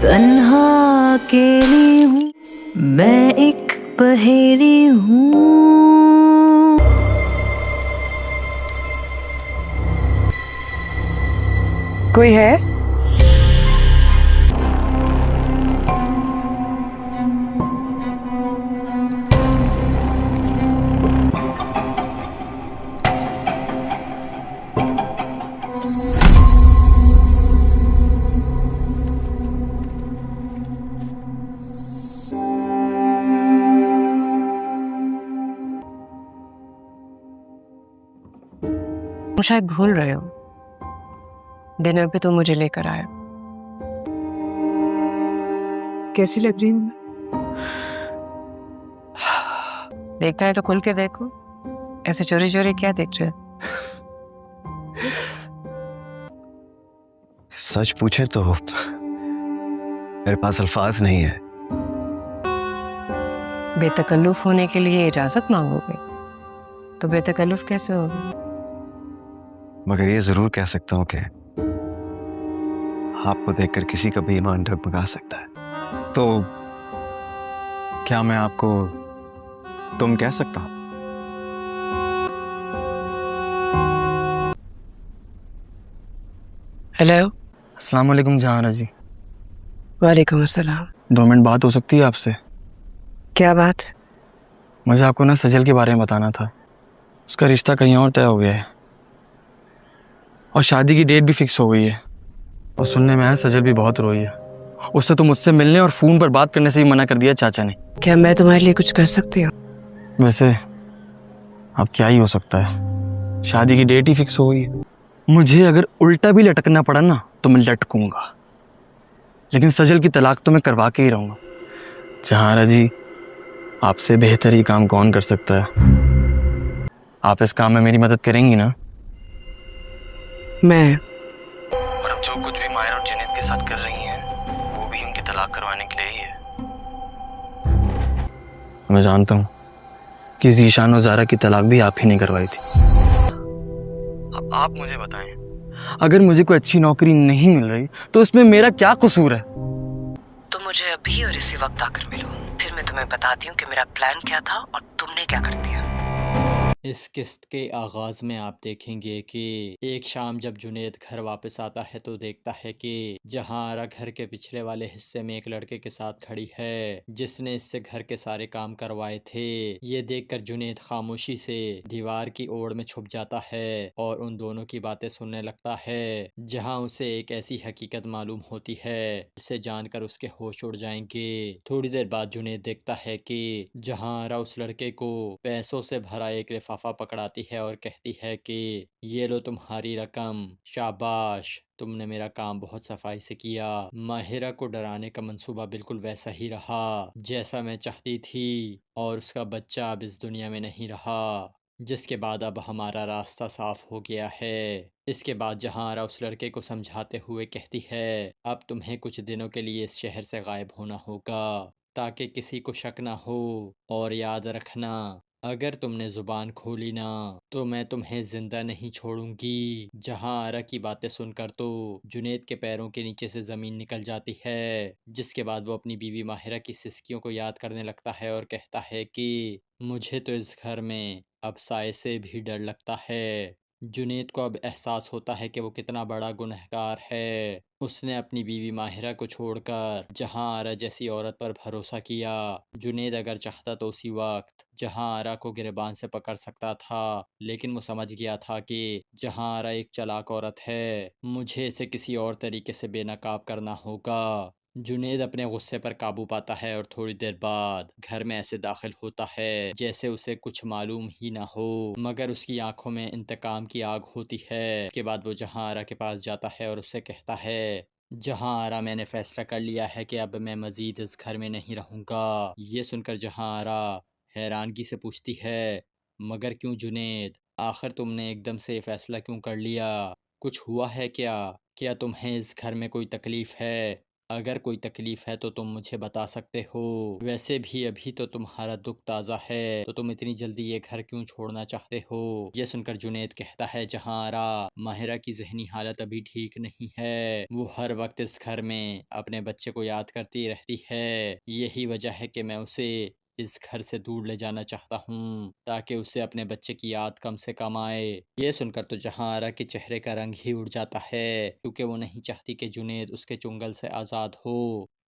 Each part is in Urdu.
تنہا اکیلی ہوں میں ایک پہیلی ہوں. کوئی ہے؟ شاید بھول رہے ہو ڈنر پہ تم مجھے لے کر آئے. کیسی لگ رہی ہوں؟ دیکھنا ہے تو کھل کے دیکھو، ایسے چوری چوری کیا دیکھ رہے؟ سچ پوچھے تو میرے پاس الفاظ نہیں ہے. بے تکلف ہونے کے لیے اجازت مانگو گے تو بے تکلف کیسے ہوگی؟ مگر یہ ضرور کہہ سکتا ہوں کہ آپ کو دیکھ کر کسی کا بھی ایمان ڈگمگا سکتا ہے. تو کیا میں آپ کو تم کہہ سکتا ہوں؟ ہیلو. السلام علیکم جہاں جی. وعلیکم السلام. 2 منٹ بات ہو سکتی ہے آپ سے؟ کیا بات؟ مجھے آپ کو نا سجل کے بارے میں بتانا تھا. اس کا رشتہ کہیں اور طے ہو گیا ہے اور شادی کی ڈیٹ بھی فکس ہو گئی ہے. اور سننے میں آیا سجل بھی بہت روئی ہے. اس سے تو مجھ سے ملنے اور فون پر بات کرنے سے بھی منع کر دیا چاچا نے. کیا میں تمہارے لیے کچھ کر سکتی ہوں؟ ویسے اب کیا ہی ہو سکتا ہے، شادی کی ڈیٹ ہی فکس ہو گئی ہے. مجھے اگر الٹا بھی لٹکنا پڑا نا تو میں لٹکوں گا، لیکن سجل کی طلاق تو میں کروا کے ہی رہوں گا. جہاں جی آپ سے بہتر ہی کام کون کر سکتا ہے. آپ اس کام میں میری مدد کریں گی نا؟ میں اور اب جو کچھ بھی ماہر اور جنید کے ساتھ کر رہی ہیں وہ بھی ان کی طلاق کروانے کے لیے ہی ہے. میں جانتا ہوں کہ ذیشان و زارا کی طلاق بھی آپ ہی نے کروائی تھی. اب آپ مجھے بتائیں، اگر مجھے کوئی اچھی نوکری نہیں مل رہی تو اس میں میرا کیا قصور ہے؟ تم مجھے ابھی اور اسی وقت آ کر ملو، پھر میں تمہیں بتاتی ہوں کہ میرا پلان کیا تھا اور تم نے کیا کر دیا. اس قسط کے آغاز میں آپ دیکھیں گے کہ ایک شام جب جنید گھر واپس آتا ہے تو دیکھتا ہے کہ جہاں آرا گھر کے پچھلے والے حصے میں ایک لڑکے کے ساتھ کھڑی ہے جس نے اس سے گھر کے سارے کام کروائے تھے. یہ دیکھ کر جنید خاموشی سے دیوار کی اوڑ میں چھپ جاتا ہے اور ان دونوں کی باتیں سننے لگتا ہے، جہاں اسے ایک ایسی حقیقت معلوم ہوتی ہے جسے جان کر اس کے ہوش اڑ جائیں گے. تھوڑی دیر بعد جنید دیکھتا ہے کہ جہاں آرا اس لڑکے کو پیسوں سے بھرا ایک لفافہ پکڑاتی ہے اور کہتی ہے کہ یہ لو تمہاری رقم، شاباش، تم نے میرا کام بہت صفائی سے کیا. ماہرہ کو ڈرانے کا منصوبہ بالکل ویسا ہی رہا جیسا میں چاہتی تھی، اور اس کا بچہ اب اس دنیا میں نہیں رہا، جس کے بعد اب ہمارا راستہ صاف ہو گیا ہے. اس کے بعد جہاں آرا اس لڑکے کو سمجھاتے ہوئے کہتی ہے اب تمہیں کچھ دنوں کے لیے اس شہر سے غائب ہونا ہوگا تاکہ کسی کو شک نہ ہو، اور یاد رکھنا اگر تم نے زبان کھولی نا تو میں تمہیں زندہ نہیں چھوڑوں گی. جہاں آرا کی باتیں سن کر تو جنید کے پیروں کے نیچے سے زمین نکل جاتی ہے، جس کے بعد وہ اپنی بیوی ماہرہ کی سسکیوں کو یاد کرنے لگتا ہے اور کہتا ہے کہ مجھے تو اس گھر میں اب سائے سے بھی ڈر لگتا ہے. جنید کو اب احساس ہوتا ہے کہ وہ کتنا بڑا گنہگار ہے. اس نے اپنی بیوی ماہرہ کو چھوڑ کر جہاں آرا جیسی عورت پر بھروسہ کیا. جنید اگر چاہتا تو اسی وقت جہاں آرا کو گریبان سے پکڑ سکتا تھا، لیکن وہ سمجھ گیا تھا کہ جہاں آرا ایک چلاک عورت ہے، مجھے اسے کسی اور طریقے سے بے نقاب کرنا ہوگا. جنید اپنے غصے پر قابو پاتا ہے اور تھوڑی دیر بعد گھر میں ایسے داخل ہوتا ہے جیسے اسے کچھ معلوم ہی نہ ہو، مگر اس کی آنکھوں میں انتقام کی آگ ہوتی ہے. اس کے بعد وہ جہاں آرا کے پاس جاتا ہے اور اسے کہتا ہے جہاں آرا میں نے فیصلہ کر لیا ہے کہ اب میں مزید اس گھر میں نہیں رہوں گا. یہ سن کر جہاں آرا حیرانگی سے پوچھتی ہے مگر کیوں جنید، آخر تم نے ایک دم سے یہ فیصلہ کیوں کر لیا؟ کچھ ہوا ہے کیا تمہیں اس گھر میں کوئی تکلیف ہے؟ اگر کوئی تکلیف ہے تو تم مجھے بتا سکتے ہو، ویسے بھی ابھی تو تمہارا دکھ تازہ ہے، تو تم اتنی جلدی یہ گھر کیوں چھوڑنا چاہتے ہو؟ یہ سن کر جنید کہتا ہے جہاں آرا ماہرہ کی ذہنی حالت ابھی ٹھیک نہیں ہے، وہ ہر وقت اس گھر میں اپنے بچے کو یاد کرتی رہتی ہے، یہی وجہ ہے کہ میں اسے اس گھر سے دور لے جانا چاہتا ہوں تاکہ اسے اپنے بچے کی یاد کم سے کم آئے۔ یہ سن کر تو جہاں آرا کے چہرے کا رنگ ہی اڑ جاتا ہے، کیونکہ وہ نہیں چاہتی کہ جنید اس کے چنگل سے آزاد ہو،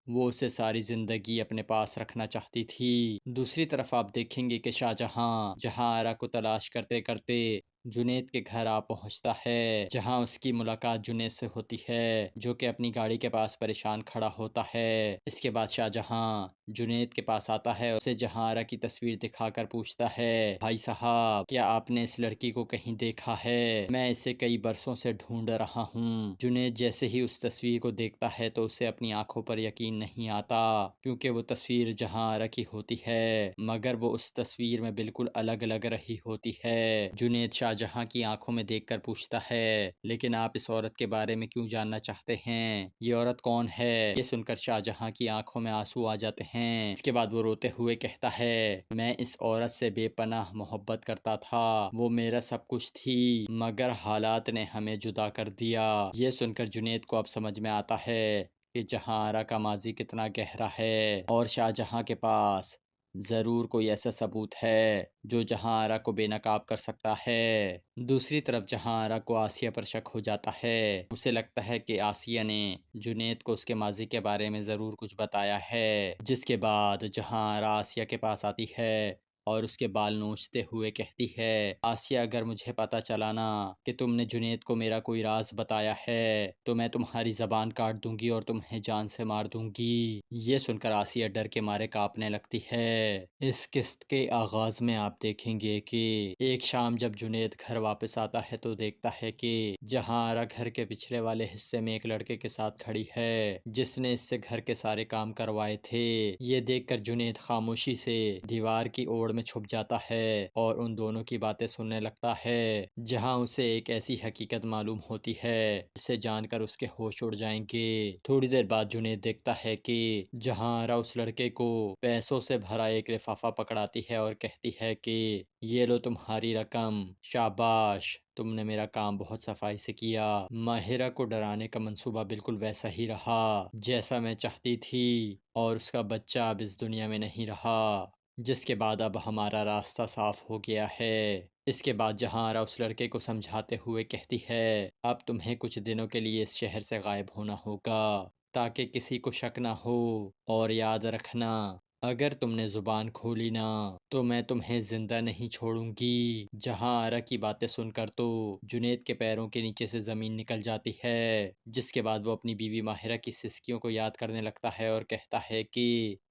وہ اسے ساری زندگی اپنے پاس رکھنا چاہتی تھی۔ دوسری طرف آپ دیکھیں گے کہ شاہ جہاں آرا کو تلاش کرتے کرتے جنید کے گھر آ پہنچتا ہے، جہاں اس کی ملاقات جنید سے ہوتی ہے جو کہ اپنی گاڑی کے پاس پریشان کھڑا ہوتا ہے۔ اس کے بعد شاہ جہاں جنید کے پاس آتا ہے، اسے جہاں آرا کی تصویر دکھا کر پوچھتا ہے بھائی صاحب کیا آپ نے اس لڑکی کو کہیں دیکھا ہے؟ میں اسے کئی برسوں سے ڈھونڈ رہا ہوں۔ جنید جیسے ہی اس تصویر کو دیکھتا ہے تو اسے اپنی آنکھوں پر یقین نہیں آتا، کیونکہ وہ تصویر جہاں آرا کی ہوتی ہے مگر وہ اس تصویر میں بالکل الگ لگ رہی ہوتی ہے۔ جنید شاہ جہاں کی آنکھوں میں دیکھ کر پوچھتا ہے لیکن آپ اس عورت کے بارے میں کیوں جاننا چاہتے ہیں؟ یہ عورت کون ہے؟ یہ سن کر شاہ جہاں کی آنکھوں میں آنسو آ جاتے ہیں۔ اس کے بعد وہ روتے ہوئے کہتا ہے میں اس عورت سے بے پناہ محبت کرتا تھا، وہ میرا سب کچھ تھی مگر حالات نے ہمیں جدا کر دیا۔ یہ سن کر جنید کو اب سمجھ میں آتا ہے کہ جہاں آرا کا ماضی کتنا گہرا ہے اور شاہ جہاں کے پاس ضرور کوئی ایسا ثبوت ہے جو جہاں آرا کو بے نقاب کر سکتا ہے۔ دوسری طرف جہاں آرا کو آسیہ پر شک ہو جاتا ہے، اسے لگتا ہے کہ آسیہ نے جنید کو اس کے ماضی کے بارے میں ضرور کچھ بتایا ہے، جس کے بعد جہاں آرا آسیہ کے پاس آتی ہے اور اس کے بال نوچتے ہوئے کہتی ہے آسیہ اگر مجھے پتا چلا نا کہ تم نے جنید کو میرا کوئی راز بتایا ہے تو میں تمہاری زبان کاٹ دوں گی اور تمہیں جان سے مار دوں گی۔ یہ سن کر آسیہ ڈر کے مارے کانپنے لگتی ہے۔ اس قسط کے آغاز میں آپ دیکھیں گے کہ ایک شام جب جنید گھر واپس آتا ہے تو دیکھتا ہے کہ جہاں آرا گھر کے پچھلے والے حصے میں ایک لڑکے کے ساتھ کھڑی ہے جس نے اس سے گھر کے سارے کام کروائے تھے۔ یہ دیکھ کر جنید خاموشی سے دیوار کی اوڑ میں چھپ جاتا ہے اور ان دونوں کی باتیں سننے لگتا ہے، جہاں اسے ایک ایسی حقیقت معلوم ہوتی ہے جسے جان کر اس کے ہوش اڑ جائیں گے۔ تھوڑی دیر بعد جنید دیکھتا ہے کہ جہاں آرا اس لڑکے کو پیسوں سے بھرا ایک لفافہ پکڑاتی ہے اور کہتی ہے کہ یہ لو تمہاری رقم، شاباش تم نے میرا کام بہت صفائی سے کیا۔ ماہرہ کو ڈرانے کا منصوبہ بالکل ویسا ہی رہا جیسا میں چاہتی تھی اور اس کا بچہ اب اس دنیا میں نہیں رہا، جس کے بعد اب ہمارا راستہ صاف ہو گیا ہے۔ اس کے بعد جہاں آرا اس لڑکے کو سمجھاتے ہوئے کہتی ہے اب تمہیں کچھ دنوں کے لیے اس شہر سے غائب ہونا ہوگا تاکہ کسی کو شک نہ ہو، اور یاد رکھنا اگر تم نے زبان کھولی نا تو میں تمہیں زندہ نہیں چھوڑوں گی۔ جہاں آرا کی باتیں سن کر تو جنید کے پیروں کے نیچے سے زمین نکل جاتی ہے، جس کے بعد وہ اپنی بیوی ماہرہ کی سسکیوں کو یاد کرنے لگتا ہے اور کہتا ہے کہ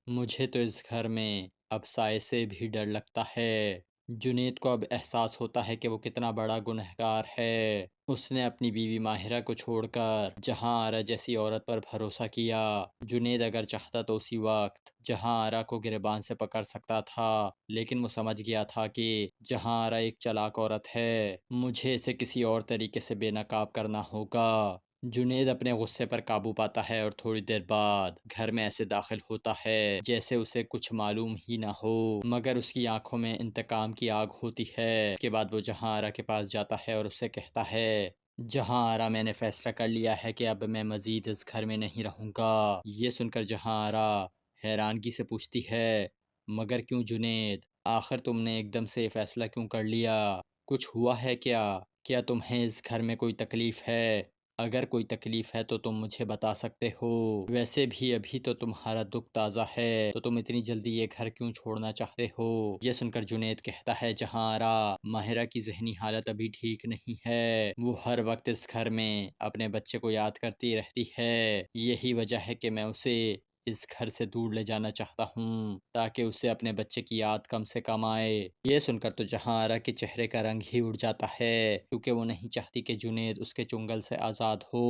مجھے تو اس گھر میں اب سائے سے بھی ڈر لگتا ہے۔ جنید کو اب احساس ہوتا ہے کہ وہ کتنا بڑا گنہگار ہے، اس نے اپنی بیوی ماہرہ کو چھوڑ کر جہاں آرا جیسی عورت پر بھروسہ کیا۔ جنید اگر چاہتا تو اسی وقت جہاں آرا کو گریبان سے پکڑ سکتا تھا، لیکن وہ سمجھ گیا تھا کہ جہاں آرا ایک چلاک عورت ہے، مجھے اسے کسی اور طریقے سے بے نقاب کرنا ہوگا۔ جنید اپنے غصے پر قابو پاتا ہے اور تھوڑی دیر بعد گھر میں ایسے داخل ہوتا ہے جیسے اسے کچھ معلوم ہی نہ ہو، مگر اس کی آنکھوں میں انتقام کی آگ ہوتی ہے۔ اس کے بعد وہ جہاں آرا کے پاس جاتا ہے اور اسے کہتا ہے جہاں آرا میں نے فیصلہ کر لیا ہے کہ اب میں مزید اس گھر میں نہیں رہوں گا۔ یہ سن کر جہاں آرا حیرانگی سے پوچھتی ہے مگر کیوں جنید، آخر تم نے ایک دم سے یہ فیصلہ کیوں کر لیا؟ کچھ ہوا ہے کیا تمہیں اس گھر میں کوئی تکلیف ہے؟ اگر کوئی تکلیف ہے تو تم مجھے بتا سکتے ہو، ویسے بھی ابھی تو تمہارا دکھ تازہ ہے، تو تم اتنی جلدی یہ گھر کیوں چھوڑنا چاہتے ہو؟ یہ سن کر جنید کہتا ہے جہاں آرا ماہرہ کی ذہنی حالت ابھی ٹھیک نہیں ہے، وہ ہر وقت اس گھر میں اپنے بچے کو یاد کرتی رہتی ہے، یہی وجہ ہے کہ میں اسے اس گھر سے دور لے جانا چاہتا ہوں تاکہ اسے اپنے بچے کی یاد کم سے کم آئے۔ یہ سن کر تو جہاں آرا کے چہرے کا رنگ ہی اڑ جاتا ہے، کیونکہ وہ نہیں چاہتی کہ جنید اس کے چنگل سے آزاد ہو،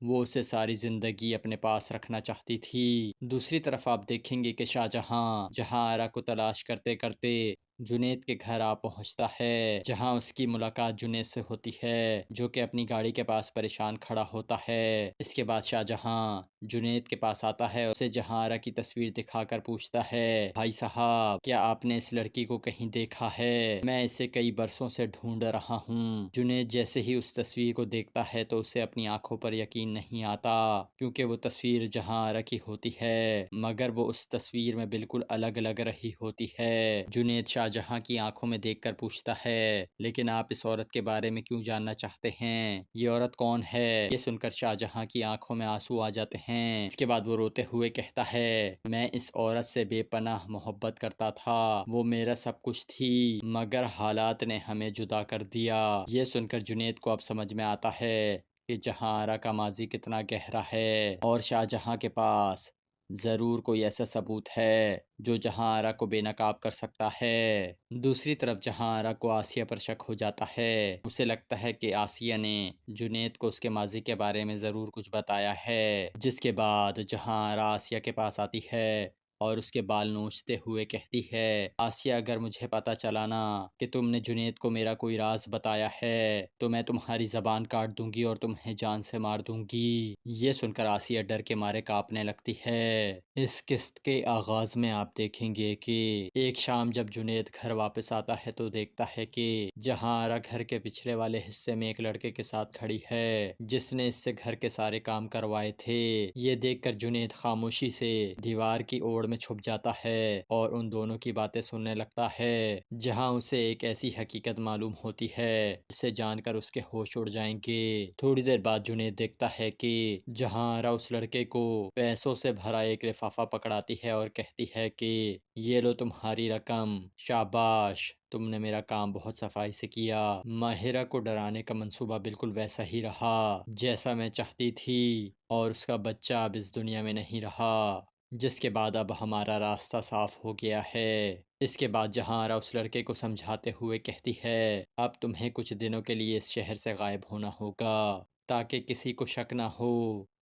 وہ اسے ساری زندگی اپنے پاس رکھنا چاہتی تھی۔ دوسری طرف آپ دیکھیں گے کہ شاہ جہاں آرا کو تلاش کرتے کرتے جنید کے گھر آ پہنچتا ہے، جہاں اس کی ملاقات جنید سے ہوتی ہے جو کہ اپنی گاڑی کے پاس پریشان کھڑا ہوتا ہے۔ اس کے بعد شاہ جہاں جنید کے پاس آتا ہے، اسے جہاں آرا کی تصویر دکھا کر پوچھتا ہے، بھائی صاحب کیا آپ نے اس لڑکی کو کہیں دیکھا ہے؟ میں اسے کئی برسوں سے ڈھونڈ رہا ہوں۔ جنید جیسے ہی اس تصویر کو دیکھتا ہے تو اسے اپنی آنکھوں پر یقین نہیں آتا، کیونکہ وہ تصویر جہاں آرا کی ہوتی ہے مگر وہ اس تصویر میں بالکل الگ لگ رہی ہوتی ہے۔ جنید شاہ جہاں کی آنکھوں میں دیکھ کر پوچھتا ہے، لیکن آپ اس عورت کے بارے میں کیوں جاننا چاہتے ہیں؟ یہ عورت کون ہے؟ یہ سن کر شاہ جہاں کی آنکھوں میں آنسو آ جاتے ہیں۔ اس کے بعد وہ روتے ہوئے کہتا ہے، میں اس عورت سے بے پناہ محبت کرتا تھا، وہ میرا سب کچھ تھی، مگر حالات نے ہمیں جدا کر دیا۔ یہ سن کر جنید کو اب سمجھ میں آتا ہے کہ جہاں آرا کا ماضی کتنا گہرا ہے، اور شاہ جہاں کے پاس ضرور کوئی ایسا ثبوت ہے جو جہاں آرا کو بے نقاب کر سکتا ہے۔ دوسری طرف جہاں آرا کو آسیہ پر شک ہو جاتا ہے، اسے لگتا ہے کہ آسیہ نے جنید کو اس کے ماضی کے بارے میں ضرور کچھ بتایا ہے، جس کے بعد جہاں آرا آسیہ کے پاس آتی ہے اور اس کے بال نوچتے ہوئے کہتی ہے، آسیہ اگر مجھے پتا چلا نا کہ تم نے جنید کو میرا کوئی راز بتایا ہے تو میں تمہاری زبان کاٹ دوں گی اور تمہیں جان سے مار دوں گی۔ یہ سن کر آسیہ ڈر کے مارے کانپنے لگتی ہے۔ اس قسط کے آغاز میں آپ دیکھیں گے کہ ایک شام جب جنید گھر واپس آتا ہے تو دیکھتا ہے کہ جہاں آرا گھر کے پچھلے والے حصے میں ایک لڑکے کے ساتھ کھڑی ہے جس نے اس سے گھر کے سارے کام کروائے تھے۔ یہ دیکھ کر جنید خاموشی سے دیوار کی اوڑ میں چھپ جاتا ہے اور ان دونوں کی باتیں سننے لگتا ہے، جہاں اسے ایک ایسی حقیقت معلوم ہوتی ہے جسے جان کر اس کے ہوش اڑ جائیں گے۔ تھوڑی دیر بعد جنید دیکھتا ہے کہ جہاں آرا اس لڑکے کو پیسوں سے بھرا ایک لفافہ پکڑاتی ہے اور کہتی ہے کہ یہ لو تمہاری رقم، شاباش تم نے میرا کام بہت صفائی سے کیا۔ ماہرہ کو ڈرانے کا منصوبہ بالکل ویسا ہی رہا جیسا میں چاہتی تھی، اور اس کا بچہ اب اس دنیا میں نہیں رہا، جس کے بعد اب ہمارا راستہ صاف ہو گیا ہے۔ اس کے بعد جہاں آرا اس لڑکے کو سمجھاتے ہوئے کہتی ہے، اب تمہیں کچھ دنوں کے لیے اس شہر سے غائب ہونا ہوگا تاکہ کسی کو شک نہ ہو،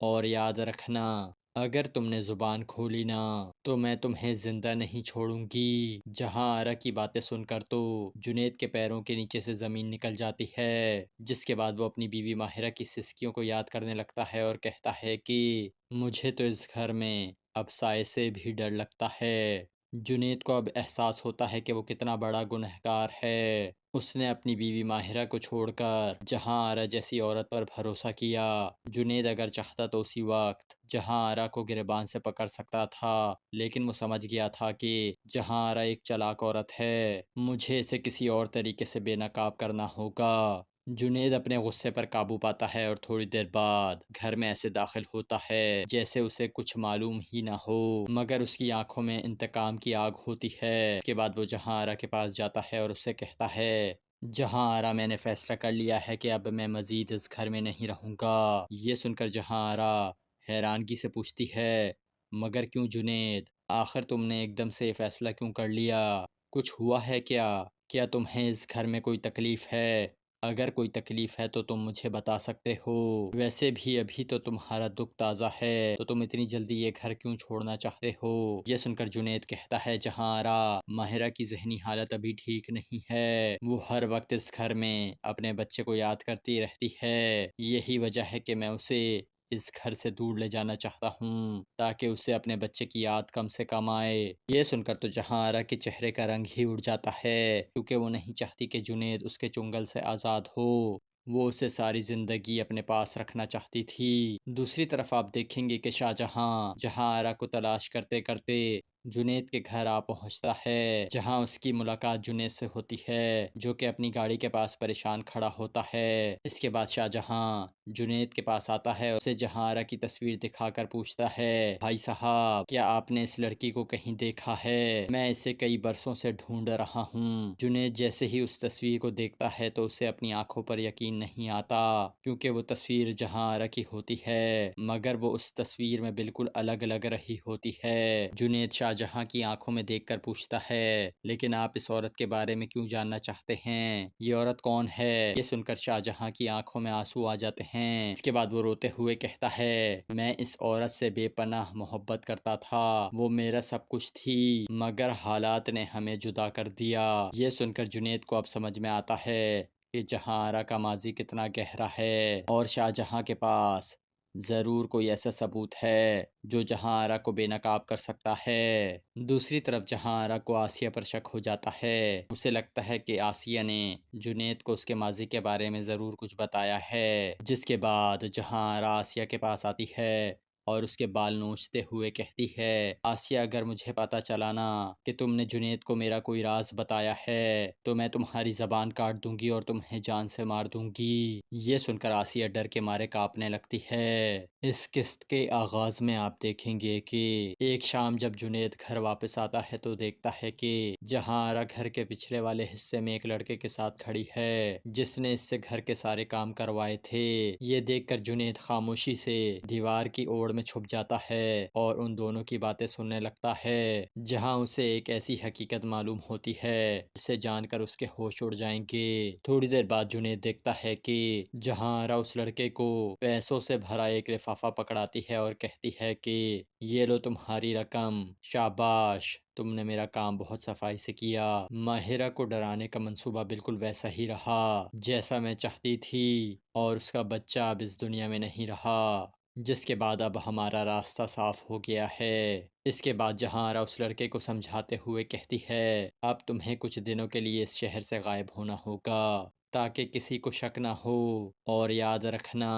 اور یاد رکھنا اگر تم نے زبان کھولی نا تو میں تمہیں زندہ نہیں چھوڑوں گی۔ جہاں آرا کی باتیں سن کر تو جنید کے پیروں کے نیچے سے زمین نکل جاتی ہے، جس کے بعد وہ اپنی بیوی ماہرہ کی سسکیوں کو یاد کرنے لگتا ہے اور کہتا ہے کہ مجھے تو اس گھر میں اب سائے سے بھی ڈر لگتا ہے۔ جنید کو اب احساس ہوتا ہے کہ وہ کتنا بڑا گنہگار ہے، اس نے اپنی بیوی ماہرہ کو چھوڑ کر جہاں آرا جیسی عورت پر بھروسہ کیا۔ جنید اگر چاہتا تو اسی وقت جہاں آرا کو گریبان سے پکڑ سکتا تھا، لیکن وہ سمجھ گیا تھا کہ جہاں آرا ایک چالاک عورت ہے، مجھے اسے کسی اور طریقے سے بے نقاب کرنا ہوگا۔ جنید اپنے غصے پر قابو پاتا ہے اور تھوڑی دیر بعد گھر میں ایسے داخل ہوتا ہے جیسے اسے کچھ معلوم ہی نہ ہو، مگر اس کی آنکھوں میں انتقام کی آگ ہوتی ہے۔ اس کے بعد وہ جہاں آرا کے پاس جاتا ہے اور اس سے کہتا ہے، جہاں آرا میں نے فیصلہ کر لیا ہے کہ اب میں مزید اس گھر میں نہیں رہوں گا۔ یہ سن کر جہاں آرا حیرانگی سے پوچھتی ہے، مگر کیوں جنید؟ آخر تم نے ایک دم سے یہ فیصلہ کیوں کر لیا؟ کچھ ہوا ہے کیا؟ کیا تمہیں اس گھر میں کوئی تکلیف ہے؟ اگر کوئی تکلیف ہے تو تم مجھے بتا سکتے ہو، ویسے بھی ابھی تو تمہارا دکھ تازہ ہے تو تم اتنی جلدی یہ گھر کیوں چھوڑنا چاہتے ہو؟ یہ سن کر جنید کہتا ہے، جہاں آرا ماہرہ کی ذہنی حالت ابھی ٹھیک نہیں ہے، وہ ہر وقت اس گھر میں اپنے بچے کو یاد کرتی رہتی ہے، یہی وجہ ہے کہ میں اسے اس گھر سے دور لے جانا چاہتا ہوں تاکہ اسے اپنے بچے کی یاد کم سے کم آئے۔ یہ سن کر تو جہاں آرا کے چہرے کا رنگ ہی اڑ جاتا ہے، کیونکہ وہ نہیں چاہتی کہ جنید اس کے چنگل سے آزاد ہو، وہ اسے ساری زندگی اپنے پاس رکھنا چاہتی تھی۔ دوسری طرف آپ دیکھیں گے کہ شاہ جہاں آرا کو تلاش کرتے کرتے جنید کے گھر آ پہنچتا ہے، جہاں اس کی ملاقات جنید سے ہوتی ہے جو کہ اپنی گاڑی کے پاس پریشان کھڑا ہوتا ہے۔ اس کے بعد شاہ جہاں جنید کے پاس آتا ہے، اسے جہاں آرا کی تصویر دکھا کر پوچھتا ہے، بھائی صاحب کیا آپ نے اس لڑکی کو کہیں دیکھا ہے؟ میں اسے کئی برسوں سے ڈھونڈ رہا ہوں۔ جنید جیسے ہی اس تصویر کو دیکھتا ہے تو اسے اپنی آنکھوں پر یقین نہیں آتا، کیونکہ وہ تصویر جہاں آرا کی ہوتی ہے مگر وہ اس تصویر میں بالکل الگ لگ رہی ہوتی ہے۔ جنید شاہ جہاں کی آنکھوں میں دیکھ کر پوچھتا ہے، لیکن آپ اس عورت کے بارے میں کیوں جاننا چاہتے ہیں؟ یہ عورت کون ہے؟ یہ سن کر شاہ جہاں کی آنکھوں میں آنسو آ جاتے ہیں۔ اس کے بعد وہ روتے ہوئے کہتا ہے، میں اس عورت سے بے پناہ محبت کرتا تھا، وہ میرا سب کچھ تھی، مگر حالات نے ہمیں جدا کر دیا۔ یہ سن کر جنید کو اب سمجھ میں آتا ہے کہ جہاں آرا کا ماضی کتنا گہرا ہے، اور شاہ جہاں کے پاس ضرور کوئی ایسا ثبوت ہے جو جہاں آرا کو بے نقاب کر سکتا ہے۔ دوسری طرف جہاں آرا کو آسیہ پر شک ہو جاتا ہے، اسے لگتا ہے کہ آسیہ نے جنید کو اس کے ماضی کے بارے میں ضرور کچھ بتایا ہے، جس کے بعد جہاں آرا آسیہ کے پاس آتی ہے اور اس کے بال نوچتے ہوئے کہتی ہے، آسیہ اگر مجھے پتا چلا نا کہ تم نے جنید کو میرا کوئی راز بتایا ہے تو میں تمہاری زبان کاٹ دوں گی اور تمہیں جان سے مار دوں گی۔ یہ سن کر آسیہ ڈر کے مارے کانپنے لگتی ہے۔ اس قسط کے آغاز میں آپ دیکھیں گے کہ ایک شام جب جنید گھر واپس آتا ہے تو دیکھتا ہے کہ جہاں آرا گھر کے پچھلے والے حصے میں ایک لڑکے کے ساتھ کھڑی ہے جس نے اس سے گھر کے سارے کام کروائے تھے۔ یہ دیکھ کر جنید خاموشی سے دیوار کی اوڑ میں چھپ جاتا ہے اور ان دونوں کی باتیں سننے لگتا ہے، جہاں اسے ایک ایسی حقیقت معلوم ہوتی ہے جسے جان کر اس کے ہوش اڑ جائیں گے۔ تھوڑی دیر بعد جنید دیکھتا ہے کہ جہاں آرا اس لڑکے کو پیسوں سے بھرا ایک لفافہ پکڑاتی ہے اور کہتی ہے کہ یہ لو تمہاری رقم، شاباش، تم نے میرا کام بہت صفائی سے کیا۔ ماہرہ کو ڈرانے کا منصوبہ بالکل ویسا ہی رہا جیسا میں چاہتی تھی، اور اس کا بچہ اب اس دنیا میں نہیں رہا، جس کے بعد اب ہمارا راستہ صاف ہو گیا ہے۔ اس کے بعد جہاں آرا اس لڑکے کو سمجھاتے ہوئے کہتی ہے، اب تمہیں کچھ دنوں کے لیے اس شہر سے غائب ہونا ہوگا تاکہ کسی کو شک نہ ہو، اور یاد رکھنا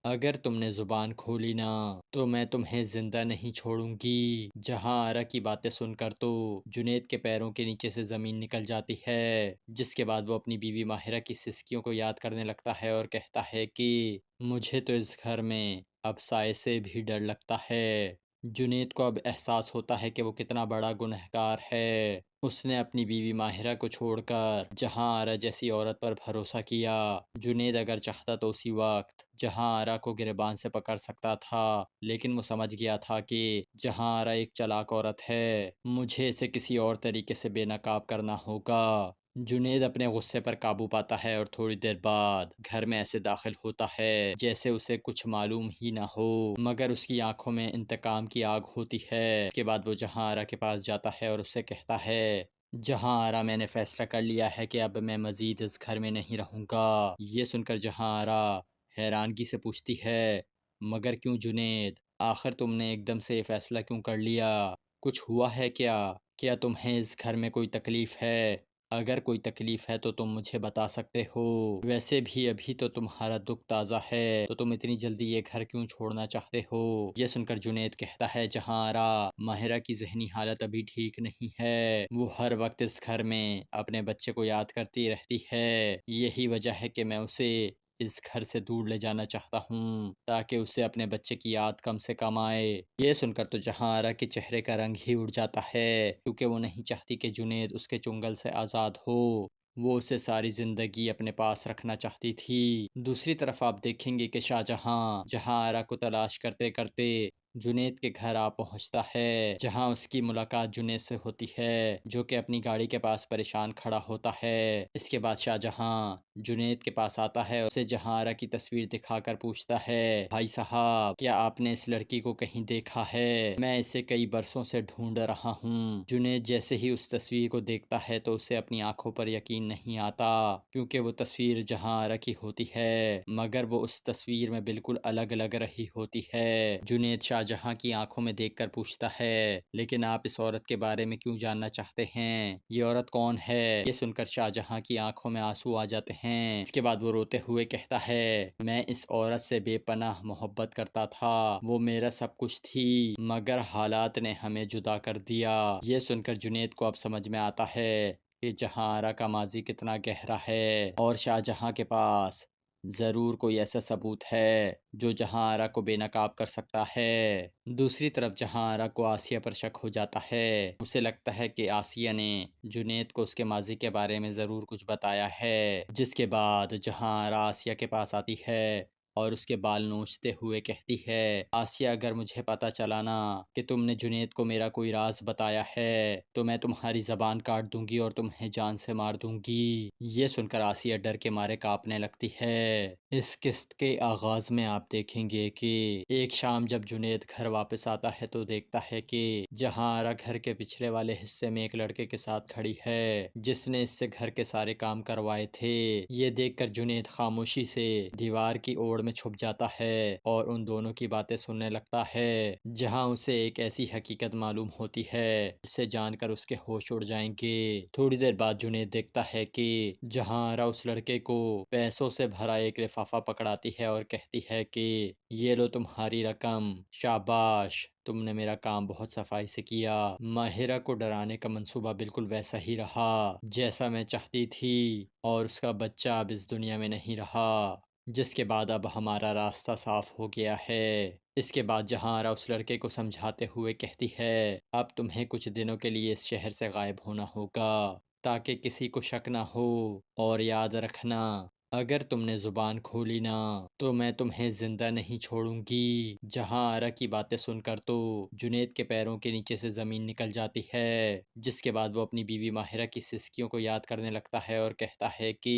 اگر تم نے زبان کھولی نا تو میں تمہیں زندہ نہیں چھوڑوں گی۔ جہاں آرا کی باتیں سن کر تو جنید کے پیروں کے نیچے سے زمین نکل جاتی ہے، جس کے بعد وہ اپنی بیوی ماہرہ کی سسکیوں کو یاد کرنے لگتا ہے اور کہتا ہے کہ مجھے تو اس گھر میں اب سائے سے بھی ڈر لگتا ہے۔ جنید کو اب احساس ہوتا ہے کہ وہ کتنا بڑا گنہگار ہے، اس نے اپنی بیوی ماہرہ کو چھوڑ کر جہاں آرا جیسی عورت پر بھروسہ کیا۔ جنید اگر چاہتا تو اسی وقت جہاں آرا کو گریبان سے پکڑ سکتا تھا، لیکن وہ سمجھ گیا تھا کہ جہاں آرا ایک چلاک عورت ہے، مجھے اسے کسی اور طریقے سے بے نقاب کرنا ہوگا۔ جنید اپنے غصے پر قابو پاتا ہے اور تھوڑی دیر بعد گھر میں ایسے داخل ہوتا ہے جیسے اسے کچھ معلوم ہی نہ ہو، مگر اس کی آنکھوں میں انتقام کی آگ ہوتی ہے۔ اس کے بعد وہ جہاں آرا کے پاس جاتا ہے اور اسے کہتا ہے، جہاں آرا، میں نے فیصلہ کر لیا ہے کہ اب میں مزید اس گھر میں نہیں رہوں گا۔ یہ سن کر جہاں آرا حیرانگی سے پوچھتی ہے، مگر کیوں جنید؟ آخر تم نے ایک دم سے یہ فیصلہ کیوں کر لیا؟ کچھ ہوا ہے کیا؟ کیا تمہیں اس گھر میں کوئی تکلیف ہے؟ اگر کوئی تکلیف ہے تو تم مجھے بتا سکتے ہو، ویسے بھی ابھی تو تمہارا دکھ تازہ ہے، تو تم اتنی جلدی یہ گھر کیوں چھوڑنا چاہتے ہو؟ یہ سن کر جنید کہتا ہے، جہاں آرا، ماہرہ کی ذہنی حالت ابھی ٹھیک نہیں ہے، وہ ہر وقت اس گھر میں اپنے بچے کو یاد کرتی رہتی ہے، یہی وجہ ہے کہ میں اسے اس گھر سے دور لے جانا چاہتا ہوں تاکہ اسے اپنے بچے کی یاد کم سے کم آئے۔ یہ سن کر تو جہاں آرا کے چہرے کا رنگ ہی اڑ جاتا ہے، کیونکہ وہ نہیں چاہتی کہ جنید اس کے چنگل سے آزاد ہو، وہ اسے ساری زندگی اپنے پاس رکھنا چاہتی تھی۔ دوسری طرف آپ دیکھیں گے کہ شاہجہاں جہاں آرا کو تلاش کرتے کرتے جنید کے گھر آ پہنچتا ہے، جہاں اس کی ملاقات جنید سے ہوتی ہے جو کہ اپنی گاڑی کے پاس پریشان کھڑا ہوتا ہے۔ اس کے بعد شاہجہاں جنید کے پاس آتا ہے، اسے جہاں آرا کی تصویر دکھا کر پوچھتا ہے، بھائی صاحب، کیا آپ نے اس لڑکی کو کہیں دیکھا ہے؟ میں اسے کئی برسوں سے ڈھونڈ رہا ہوں۔ جنید جیسے ہی اس تصویر کو دیکھتا ہے تو اسے اپنی آنکھوں پر یقین نہیں آتا، کیونکہ وہ تصویر جہاں آرا کی ہوتی ہے، مگر وہ اس تصویر میں بالکل الگ لگ رہی ہوتی ہے۔ جنید شاہجہاں کی آنکھوں میں دیکھ کر پوچھتا ہے، لیکن آپ اس عورت کے بارے میں کیوں جاننا چاہتے ہیں؟ یہ عورت کون ہے؟ یہ سن کر شاہجہاں کی آنکھوں میں آنسو آ جاتے ہیں۔ اس کے بعد وہ روتے ہوئے کہتا ہے، میں اس عورت سے بے پناہ محبت کرتا تھا، وہ میرا سب کچھ تھی، مگر حالات نے ہمیں جدا کر دیا۔ یہ سن کر جنید کو اب سمجھ میں آتا ہے کہ جہاں آرا کا ماضی کتنا گہرا ہے، اور شاہجہاں کے پاس ضرور کوئی ایسا ثبوت ہے جو جہاں آرا کو بے نقاب کر سکتا ہے۔ دوسری طرف جہاں آرا کو آسیہ پر شک ہو جاتا ہے، اسے لگتا ہے کہ آسیہ نے جنید کو اس کے ماضی کے بارے میں ضرور کچھ بتایا ہے، جس کے بعد جہاں آرا آسیہ کے پاس آتی ہے اور اس کے بال نوچتے ہوئے کہتی ہے، آسیہ اگر مجھے پتا چلا نا کہ تم نے جنید کو میرا کوئی راز بتایا ہے تو میں تمہاری زبان کاٹ دوں گی اور تمہیں جان سے مار دوں گی۔ یہ سن کر آسیہ ڈر کے مارے کانپنے لگتی ہے۔ اس قسط کے آغاز میں آپ دیکھیں گے کہ ایک شام جب جنید گھر واپس آتا ہے تو دیکھتا ہے کہ جہاں آرا گھر کے پچھلے والے حصے میں ایک لڑکے کے ساتھ کھڑی ہے جس نے اس سے گھر کے سارے کام کروائے تھے۔ یہ دیکھ کر جنید خاموشی سے دیوار کی اوڑ میں چھپ جاتا ہے اور ان دونوں کی باتیں سننے لگتا ہے، جہاں اسے ایک ایسی حقیقت معلوم ہوتی ہے جسے جان کر اس کے ہوش اڑ جائیں گے۔ تھوڑی دیر بعد جنید دیکھتا ہے کہ جہاں آرا اس لڑکے کو پیسوں سے بھرا ایک لفافہ پکڑاتی ہے اور کہتی ہے کہ یہ لو تمہاری رقم، شاباش، تم نے میرا کام بہت صفائی سے کیا۔ ماہرہ کو ڈرانے کا منصوبہ بالکل ویسا ہی رہا جیسا میں چاہتی تھی، اور اس کا بچہ اب اس دنیا میں نہیں رہا، جس کے بعد اب ہمارا راستہ صاف ہو گیا ہے۔ اس کے بعد جہاں آرا اس لڑکے کو سمجھاتے ہوئے کہتی ہے اب تمہیں کچھ دنوں کے لیے اس شہر سے غائب ہونا ہوگا تاکہ کسی کو شک نہ ہو، اور یاد رکھنا اگر تم نے زبان کھولی نا تو میں تمہیں زندہ نہیں چھوڑوں گی۔ جہاں آرا کی باتیں سن کر تو جنید کے پیروں کے نیچے سے زمین نکل جاتی ہے، جس کے بعد وہ اپنی بیوی ماہرہ کی سسکیوں کو یاد کرنے لگتا ہے اور کہتا ہے کہ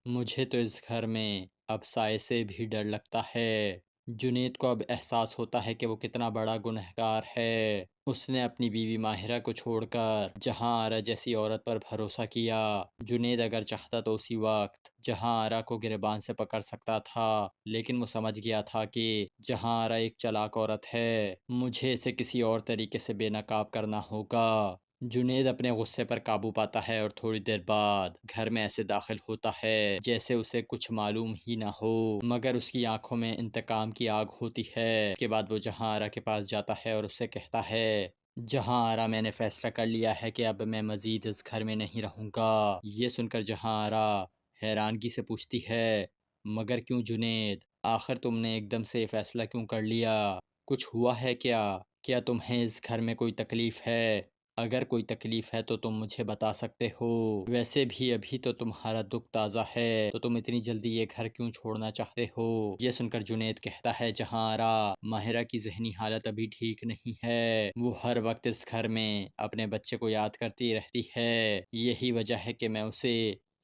مجھے تو اس گھر میں اب سائے سے بھی ڈر لگتا ہے۔ جنید کو اب احساس ہوتا ہے کہ وہ کتنا بڑا گنہگار ہے، اس نے اپنی بیوی ماہرہ کو چھوڑ کر جہاں آرا جیسی عورت پر بھروسہ کیا۔ جنید اگر چاہتا تو اسی وقت جہاں آرا کو گریبان سے پکڑ سکتا تھا، لیکن وہ سمجھ گیا تھا کہ جہاں آرا ایک چلاک عورت ہے، مجھے اسے کسی اور طریقے سے بے نقاب کرنا ہوگا۔ جنید اپنے غصے پر قابو پاتا ہے اور تھوڑی دیر بعد گھر میں ایسے داخل ہوتا ہے جیسے اسے کچھ معلوم ہی نہ ہو، مگر اس کی آنکھوں میں انتقام کی آگ ہوتی ہے۔ اس کے بعد وہ جہاں آرا کے پاس جاتا ہے اور اس سے کہتا ہے جہاں آرا، میں نے فیصلہ کر لیا ہے کہ اب میں مزید اس گھر میں نہیں رہوں گا۔ یہ سن کر جہاں آرا حیرانگی سے پوچھتی ہے مگر کیوں جنید، آخر تم نے ایک دم سے یہ فیصلہ کیوں کر لیا؟ کچھ ہوا ہے کیا تمہیں اس گھر میں کوئی تکلیف ہے؟ اگر کوئی تکلیف ہے تو تم مجھے بتا سکتے ہو، ویسے بھی ابھی تو تمہارا دکھ تازہ ہے، تو تم اتنی جلدی یہ گھر کیوں چھوڑنا چاہتے ہو؟ یہ سن کر جنید کہتا ہے جہاں آرا، ماہرہ کی ذہنی حالت ابھی ٹھیک نہیں ہے، وہ ہر وقت اس گھر میں اپنے بچے کو یاد کرتی رہتی ہے، یہی وجہ ہے کہ میں اسے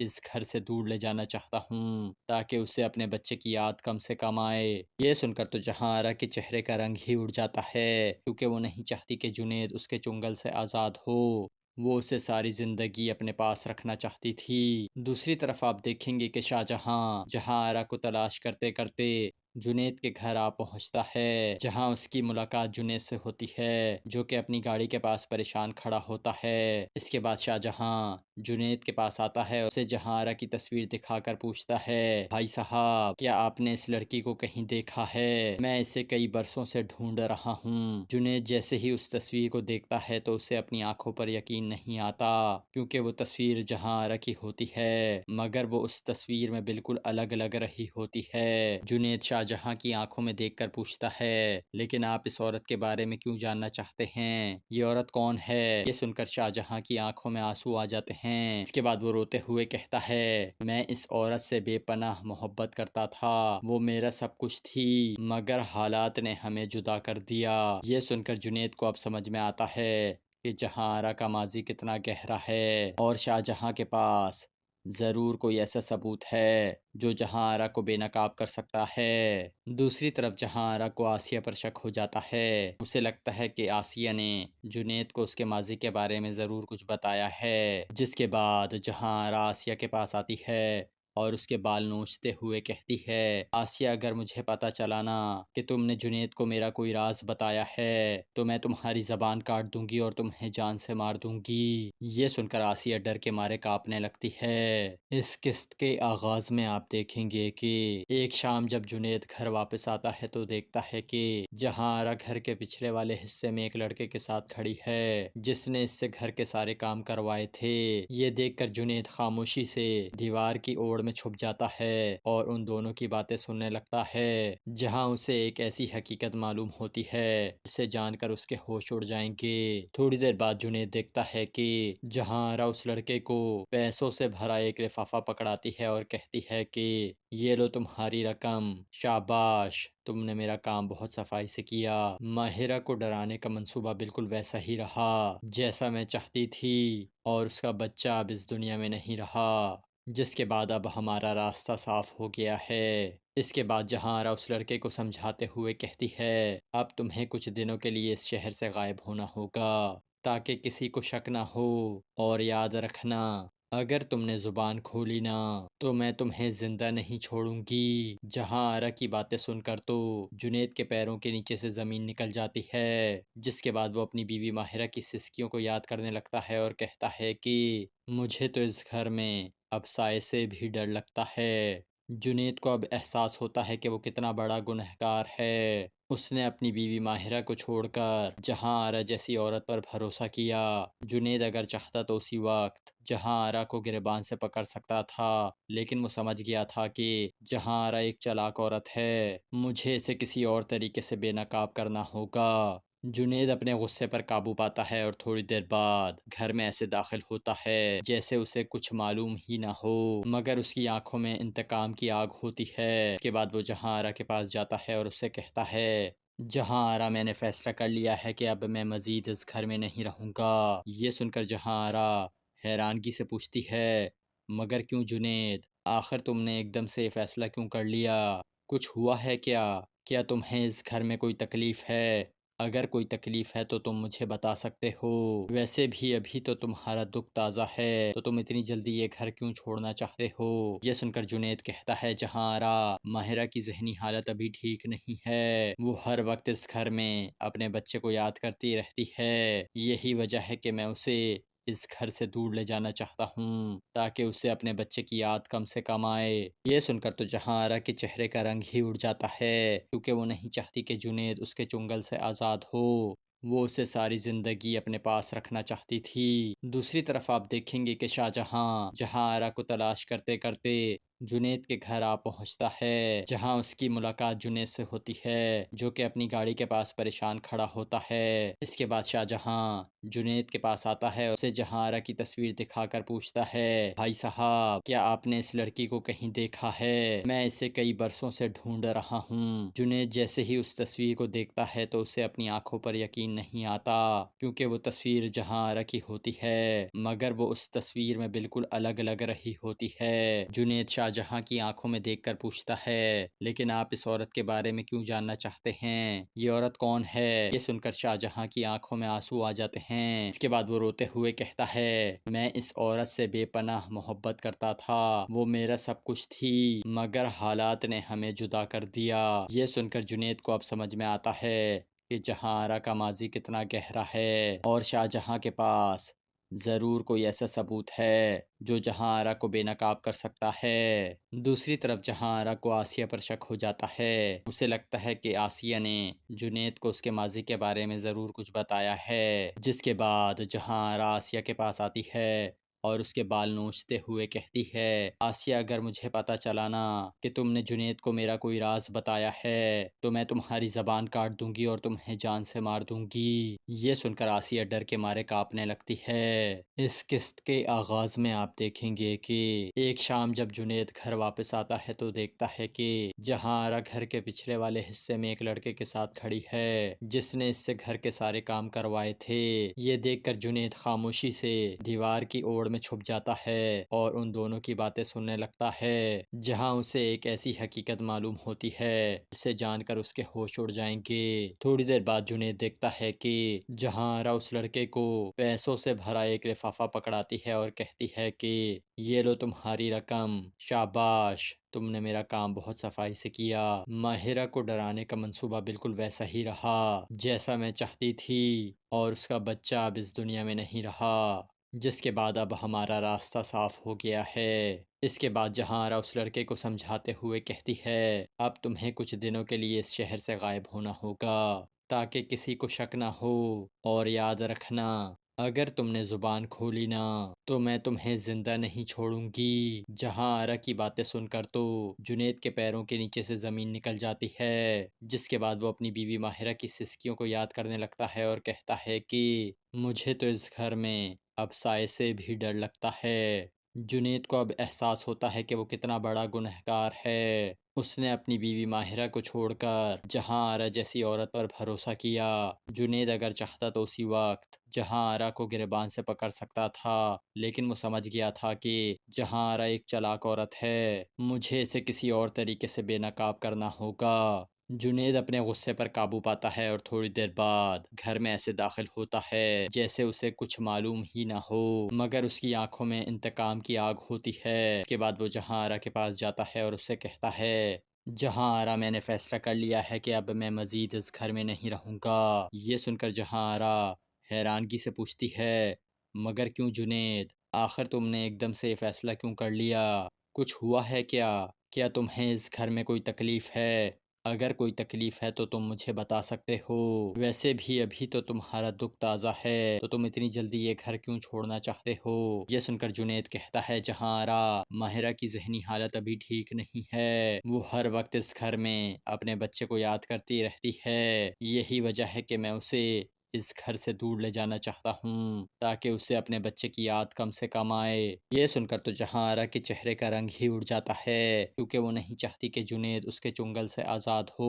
اس گھر سے دور لے جانا چاہتا ہوں تاکہ اسے اپنے بچے کی یاد کم سے کم آئے۔ یہ سن کر تو جہاں آرا کے چہرے کا رنگ ہی اڑ جاتا ہے، کیونکہ وہ نہیں چاہتی کہ جنید اس کے چنگل سے آزاد ہو، وہ اسے ساری زندگی اپنے پاس رکھنا چاہتی تھی۔ دوسری طرف آپ دیکھیں گے کہ شاہجہاں جہاں آرا کو تلاش کرتے کرتے جنید کے گھر آ پہنچتا ہے، جہاں اس کی ملاقات جنید سے ہوتی ہے جو کہ اپنی گاڑی کے پاس پریشان کھڑا ہوتا ہے۔ اس کے بعد شاہجہاں جنید کے پاس آتا ہے، اسے جہاں آرا کی تصویر دکھا کر پوچھتا ہے بھائی صاحب، کیا آپ نے اس لڑکی کو کہیں دیکھا ہے؟ میں اسے کئی برسوں سے ڈھونڈ رہا ہوں۔ جنید جیسے ہی اس تصویر کو دیکھتا ہے تو اسے اپنی آنکھوں پر یقین نہیں آتا، کیونکہ وہ تصویر جہاں آرا کی ہوتی ہے مگر وہ اس تصویر میں بالکل الگ لگ رہی ہوتی ہے۔ جنید شاہجہاں کی آنکھوں میں دیکھ کر پوچھتا ہے لیکن آپ اس عورت کے بارے میں کیوں جاننا چاہتے ہیں؟ یہ عورت کون ہے؟ یہ سن کر شاہجہاں کی آنکھوں میں آنسو آ جاتے ہیں۔ اس کے بعد وہ روتے ہوئے کہتا ہے میں اس عورت سے بے پناہ محبت کرتا تھا، وہ میرا سب کچھ تھی، مگر حالات نے ہمیں جدا کر دیا۔ یہ سن کر جنید کو اب سمجھ میں آتا ہے کہ جہاں آرا کا ماضی کتنا گہرا ہے، اور شاہجہاں کے پاس ضرور کوئی ایسا ثبوت ہے جو جہاں آرا کو بے نقاب کر سکتا ہے۔ دوسری طرف جہاں آرا کو آسیہ پر شک ہو جاتا ہے، اسے لگتا ہے کہ آسیہ نے جنید کو اس کے ماضی کے بارے میں ضرور کچھ بتایا ہے، جس کے بعد جہاں آرا آسیہ کے پاس آتی ہے اور اس کے بال نوچتے ہوئے کہتی ہے آسیہ، اگر مجھے پتا چلا نا کہ تم نے جنید کو میرا کوئی راز بتایا ہے تو میں تمہاری زبان کاٹ دوں گی اور تمہیں جان سے مار دوں گی۔ یہ سن کر آسیہ ڈر کے مارے کانپنے لگتی ہے۔ اس قسط کے آغاز میں آپ دیکھیں گے کہ ایک شام جب جنید گھر واپس آتا ہے تو دیکھتا ہے کہ جہاں آرا گھر کے پچھلے والے حصے میں ایک لڑکے کے ساتھ کھڑی ہے جس نے اس سے گھر کے سارے کام کروائے تھے۔ یہ دیکھ کر جنید خاموشی سے دیوار کی اوڑ میں چھپ جاتا ہے اور ان دونوں کی باتیں سننے لگتا ہے، جہاں اسے ایک ایسی حقیقت معلوم ہوتی ہے جسے جان کر اس کے ہوش اڑ جائیں گے۔ تھوڑی دیر بعد جنید دیکھتا ہے کہ جہاں آرا اس لڑکے کو پیسوں سے بھرا ایک لفافہ پکڑاتی ہے اور کہتی ہے کہ یہ لو تمہاری رقم، شاباش، تم نے میرا کام بہت صفائی سے کیا۔ ماہرہ کو ڈرانے کا منصوبہ بالکل ویسا ہی رہا جیسا میں چاہتی تھی، اور اس کا بچہ اب اس دنیا میں نہیں رہا، جس کے بعد اب ہمارا راستہ صاف ہو گیا ہے۔ اس کے بعد جہاں آرا اس لڑکے کو سمجھاتے ہوئے کہتی ہے اب تمہیں کچھ دنوں کے لیے اس شہر سے غائب ہونا ہوگا تاکہ کسی کو شک نہ ہو، اور یاد رکھنا اگر تم نے زبان کھولی نا تو میں تمہیں زندہ نہیں چھوڑوں گی۔ جہاں آرا کی باتیں سن کر تو جنید کے پیروں کے نیچے سے زمین نکل جاتی ہے، جس کے بعد وہ اپنی بیوی ماہرہ کی سسکیوں کو یاد کرنے لگتا ہے اور کہتا ہے کہ مجھے تو اس گھر میں اب سائے سے بھی ڈر لگتا ہے۔ جنید کو اب احساس ہوتا ہے کہ وہ کتنا بڑا گنہگار ہے۔ اس نے اپنی بیوی ماہرہ کو چھوڑ کر جہاں آرا جیسی عورت پر بھروسہ کیا۔ جنید اگر چاہتا تو اسی وقت جہاں آرا کو گریبان سے پکڑ سکتا تھا، لیکن وہ سمجھ گیا تھا کہ جہاں آرا ایک چالاک عورت ہے، مجھے اسے کسی اور طریقے سے بے نقاب کرنا ہوگا۔ جنید اپنے غصے پر قابو پاتا ہے اور تھوڑی دیر بعد گھر میں ایسے داخل ہوتا ہے جیسے اسے کچھ معلوم ہی نہ ہو، مگر اس کی آنکھوں میں انتقام کی آگ ہوتی ہے۔ اس کے بعد وہ جہاں آرا کے پاس جاتا ہے اور اس سے کہتا ہے جہاں آرا، میں نے فیصلہ کر لیا ہے کہ اب میں مزید اس گھر میں نہیں رہوں گا۔ یہ سن کر جہاں آرا حیرانگی سے پوچھتی ہے مگر کیوں جنید؟ آخر تم نے ایک دم سے یہ فیصلہ کیوں کر لیا؟ کچھ ہوا ہے کیا؟ کیا تمہیں اس گھر میں کوئی تکلیف ہے؟ اگر کوئی تکلیف ہے تو تم مجھے بتا سکتے ہو۔ ویسے بھی ابھی تو تمہارا دکھ تازہ ہے، تو تم اتنی جلدی یہ گھر کیوں چھوڑنا چاہتے ہو؟ یہ سن کر جنید کہتا ہے جہاں آرا، ماہرہ کی ذہنی حالت ابھی ٹھیک نہیں ہے، وہ ہر وقت اس گھر میں اپنے بچے کو یاد کرتی رہتی ہے۔ یہی وجہ ہے کہ میں اسے اس گھر سے دور لے جانا چاہتا ہوں تاکہ اسے اپنے بچے کی یاد کم سے کم آئے۔ یہ سن کر تو جہاں آرا کے چہرے کا رنگ ہی اڑ جاتا ہے، کیونکہ وہ نہیں چاہتی کہ جنید اس کے چنگل سے آزاد ہو۔ وہ اسے ساری زندگی اپنے پاس رکھنا چاہتی تھی۔ دوسری طرف آپ دیکھیں گے کہ شاہجہاں جہاں آرا کو تلاش کرتے کرتے جنید کے گھر آ پہنچتا ہے، جہاں اس کی ملاقات جنید سے ہوتی ہے، جو کہ اپنی گاڑی کے پاس پریشان کھڑا ہوتا ہے۔ اس کے بعد شاہجہاں جنید کے پاس آتا ہے، اسے جہاں آرا کی تصویر دکھا کر پوچھتا ہے بھائی صاحب، کیا آپ نے اس لڑکی کو کہیں دیکھا ہے؟ میں اسے کئی برسوں سے ڈھونڈ رہا ہوں۔ جنید جیسے ہی اس تصویر کو دیکھتا ہے تو اسے اپنی آنکھوں پر یقین نہیں آتا، کیونکہ وہ تصویر جہاں آرا کی ہوتی ہے، مگر وہ اس تصویر میں بالکل الگ لگ رہی ہوتی ہے۔ جنید شاہجہاں کی آنکھوں میں دیکھ کر پوچھتا ہے لیکن آپ اس عورت کے بارے میں کیوں جاننا چاہتے ہیں؟ یہ عورت کون ہے؟ یہ سن کر شاہجہاں کی آنکھوں میں آنسو آ جاتے ہیں۔ اس کے بعد وہ روتے ہوئے کہتا ہے میں اس عورت سے بے پناہ محبت کرتا تھا، وہ میرا سب کچھ تھی، مگر حالات نے ہمیں جدا کر دیا۔ یہ سن کر جنید کو اب سمجھ میں آتا ہے کہ جہاں آرا کا ماضی کتنا گہرا ہے، اور شاہجہاں کے پاس ضرور کوئی ایسا ثبوت ہے جو جہاں آرا کو بے نقاب کر سکتا ہے۔ دوسری طرف جہاں آرا کو آسیہ پر شک ہو جاتا ہے۔ اسے لگتا ہے کہ آسیہ نے جنید کو اس کے ماضی کے بارے میں ضرور کچھ بتایا ہے، جس کے بعد جہاں آرا آسیہ کے پاس آتی ہے اور اس کے بال نوچتے ہوئے کہتی ہے آسیہ، اگر مجھے پتا چلا نا کہ تم نے جنید کو میرا کوئی راز بتایا ہے تو میں تمہاری زبان کاٹ دوں گی اور تمہیں جان سے مار دوں گی۔ یہ سن کر آسیہ ڈر کے مارے کانپنے لگتی ہے۔ اس قسط کے آغاز میں آپ دیکھیں گے کہ ایک شام جب جنید گھر واپس آتا ہے تو دیکھتا ہے کہ جہاں آرا گھر کے پچھلے والے حصے میں ایک لڑکے کے ساتھ کھڑی ہے جس نے اس سے گھر کے سارے کام کروائے تھے۔ یہ دیکھ کر جنید خاموشی سے دیوار کی اوڑ میں چھپ جاتا ہے اور ان دونوں کی باتیں سننے لگتا ہے، جہاں اسے ایک ایسی حقیقت معلوم ہوتی ہے جسے جان کر اس کے ہوش اڑ جائیں گے۔ تھوڑی دیر بعد جنید دیکھتا ہے کہ جہاں آرا اس لڑکے کو پیسوں سے بھرا ایک لفافہ پکڑاتی ہے اور کہتی ہے کہ یہ لو تمہاری رقم، شاباش، تم نے میرا کام بہت صفائی سے کیا۔ ماہرہ کو ڈرانے کا منصوبہ بالکل ویسا ہی رہا جیسا میں چاہتی تھی، اور اس کا بچہ اب اس دنیا میں نہیں رہا، جس کے بعد اب ہمارا راستہ صاف ہو گیا ہے۔ اس کے بعد جہاں آرا اس لڑکے کو سمجھاتے ہوئے کہتی ہے اب تمہیں کچھ دنوں کے لیے اس شہر سے غائب ہونا ہوگا تاکہ کسی کو شک نہ ہو، اور یاد رکھنا اگر تم نے زبان کھولی نا تو میں تمہیں زندہ نہیں چھوڑوں گی۔ جہاں آرا کی باتیں سن کر تو جنید کے پیروں کے نیچے سے زمین نکل جاتی ہے، جس کے بعد وہ اپنی بیوی ماہرہ کی سسکیوں کو یاد کرنے لگتا ہے اور کہتا ہے کہ مجھے تو اس گھر میں اب سائے سے بھی ڈر لگتا ہے۔ جنید کو اب احساس ہوتا ہے کہ وہ کتنا بڑا گنہگار ہے۔ اس نے اپنی بیوی ماہرہ کو چھوڑ کر جہاں آرا جیسی عورت پر بھروسہ کیا۔ جنید اگر چاہتا تو اسی وقت جہاں آرا کو گریبان سے پکڑ سکتا تھا، لیکن وہ سمجھ گیا تھا کہ جہاں آرا ایک چالاک عورت ہے، مجھے اسے کسی اور طریقے سے بے نقاب کرنا ہوگا۔ جنید اپنے غصے پر قابو پاتا ہے اور تھوڑی دیر بعد گھر میں ایسے داخل ہوتا ہے جیسے اسے کچھ معلوم ہی نہ ہو، مگر اس کی آنکھوں میں انتقام کی آگ ہوتی ہے۔ اس کے بعد وہ جہاں آرا کے پاس جاتا ہے اور اسے کہتا ہے، جہاں آرا میں نے فیصلہ کر لیا ہے کہ اب میں مزید اس گھر میں نہیں رہوں گا۔ یہ سن کر جہاں آرا حیرانگی سے پوچھتی ہے، مگر کیوں جنید؟ آخر تم نے ایک دم سے یہ فیصلہ کیوں کر لیا؟ کچھ ہوا ہے کیا؟ کیا تمہیں اس گھر میں کوئی تکلیف ہے؟ اگر کوئی تکلیف ہے تو تم مجھے بتا سکتے ہو۔ ویسے بھی ابھی تو تمہارا دکھ تازہ ہے، تو تم اتنی جلدی یہ گھر کیوں چھوڑنا چاہتے ہو؟ یہ سن کر جنید کہتا ہے، جہاں آرا ماہرہ کی ذہنی حالت ابھی ٹھیک نہیں ہے، وہ ہر وقت اس گھر میں اپنے بچے کو یاد کرتی رہتی ہے۔ یہی وجہ ہے کہ میں اسے اس گھر سے دور لے جانا چاہتا ہوں تاکہ اسے اپنے بچے کی یاد کم سے کم آئے۔ یہ سن کر تو جہاں آرا کے چہرے کا رنگ ہی اڑ جاتا ہے، کیونکہ وہ نہیں چاہتی کہ جنید اس کے چنگل سے آزاد ہو۔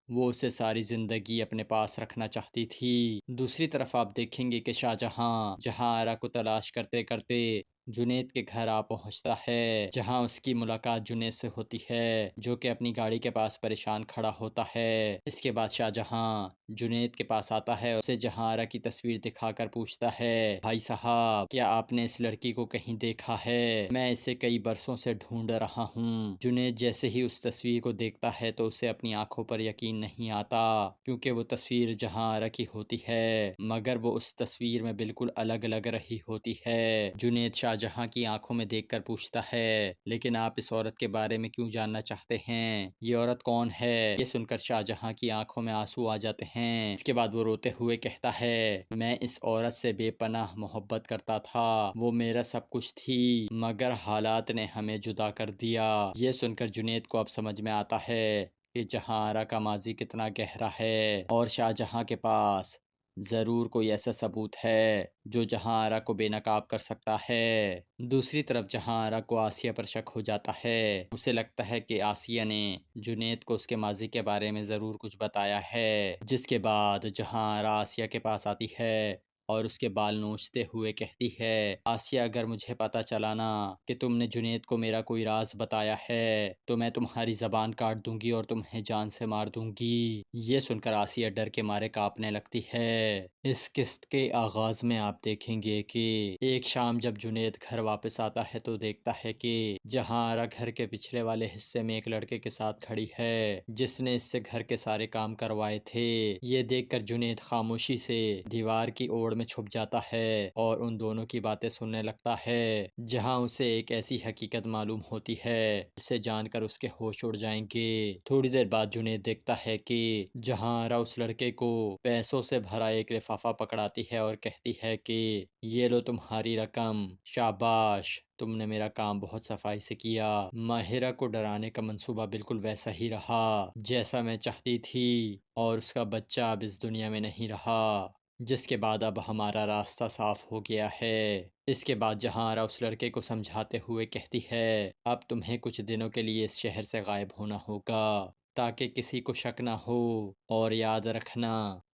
وہ اسے ساری زندگی اپنے پاس رکھنا چاہتی تھی۔ دوسری طرف آپ دیکھیں گے کہ جہاں آرا کو تلاش کرتے کرتے جنید کے گھر آ پہنچتا ہے، جہاں اس کی ملاقات جنید سے ہوتی ہے، جو کہ اپنی گاڑی کے پاس پریشان کھڑا ہوتا ہے۔ اس کے بعد شاہ جہاں جنید کے پاس آتا ہے، اسے جہاں آرا کی تصویر دکھا کر پوچھتا ہے، بھائی صاحب کیا آپ نے اس لڑکی کو کہیں دیکھا ہے؟ میں اسے کئی برسوں سے ڈھونڈ رہا ہوں۔ جنید جیسے ہی اس تصویر کو دیکھتا ہے تو اسے اپنی آنکھوں پر یقین نہیں آتا، کیونکہ وہ تصویر جہاں آرا کی ہوتی ہے، مگر وہ اس تصویر میں بالکل الگ لگ رہی ہوتی ہے۔ جنید شاہ جہاں کی آنکھوں میں دیکھ کر پوچھتا ہے، لیکن آپ اس عورت کے بارے میں کیوں جاننا چاہتے ہیں؟ یہ عورت کون ہے؟ یہ سن کر شاہ جہاں کی آنکھوں میں آنسو آ جاتے ہیں۔ اس کے بعد وہ روتے ہوئے کہتا ہے، میں اس عورت سے بے پناہ محبت کرتا تھا، وہ میرا سب کچھ تھی، مگر حالات نے ہمیں جدا کر دیا۔ یہ سن کر جنید کو اب سمجھ میں آتا ہے کہ جہاں آرا کا ماضی کتنا گہرا ہے، اور شاہ جہاں کے پاس ضرور کوئی ایسا ثبوت ہے جو جہاں آرا کو بے نقاب کر سکتا ہے۔ دوسری طرف جہاں آرا کو آسیہ پر شک ہو جاتا ہے، اسے لگتا ہے کہ آسیہ نے جنید کو اس کے ماضی کے بارے میں ضرور کچھ بتایا ہے، جس کے بعد جہاں آرا آسیہ کے پاس آتی ہے اور اس کے بال نوچتے ہوئے کہتی ہے، آسیہ اگر مجھے پتا چلا نا کہ تم نے جنید کو میرا کوئی راز بتایا ہے تو میں تمہاری زبان کاٹ دوں گی اور تمہیں جان سے مار دوں گی۔ یہ سن کر آسیہ ڈر کے مارے کانپنے لگتی ہے۔ اس قسط کے آغاز میں آپ دیکھیں گے کہ ایک شام جب جنید گھر واپس آتا ہے تو دیکھتا ہے کہ جہاں آرا گھر کے پچھلے والے حصے میں ایک لڑکے کے ساتھ کھڑی ہے جس نے اس سے گھر کے سارے کام کروائے تھے۔ یہ دیکھ کر جنید خاموشی سے دیوار کی اوڑ میں چھپ جاتا ہے اور ان دونوں کی باتیں سننے لگتا ہے، جہاں اسے ایک ایسی حقیقت معلوم ہوتی ہے جسے جان کر اس کے ہوش اڑ جائیں گے۔ تھوڑی دیر بعد جنید دیکھتا ہے کہ جہاں آرا اس لڑکے کو پیسوں سے بھرا ایک لفافہ پکڑاتی ہے اور کہتی ہے کہ یہ لو تمہاری رقم، شاباش، تم نے میرا کام بہت صفائی سے کیا۔ ماہرہ کو ڈرانے کا منصوبہ بالکل ویسا ہی رہا جیسا میں چاہتی تھی، اور اس کا بچہ اب اس دنیا میں نہیں رہا، جس کے بعد اب ہمارا راستہ صاف ہو گیا ہے۔ اس کے بعد جہاں آرا اس لڑکے کو سمجھاتے ہوئے کہتی ہے، اب تمہیں کچھ دنوں کے لیے اس شہر سے غائب ہونا ہوگا تاکہ کسی کو شک نہ ہو، اور یاد رکھنا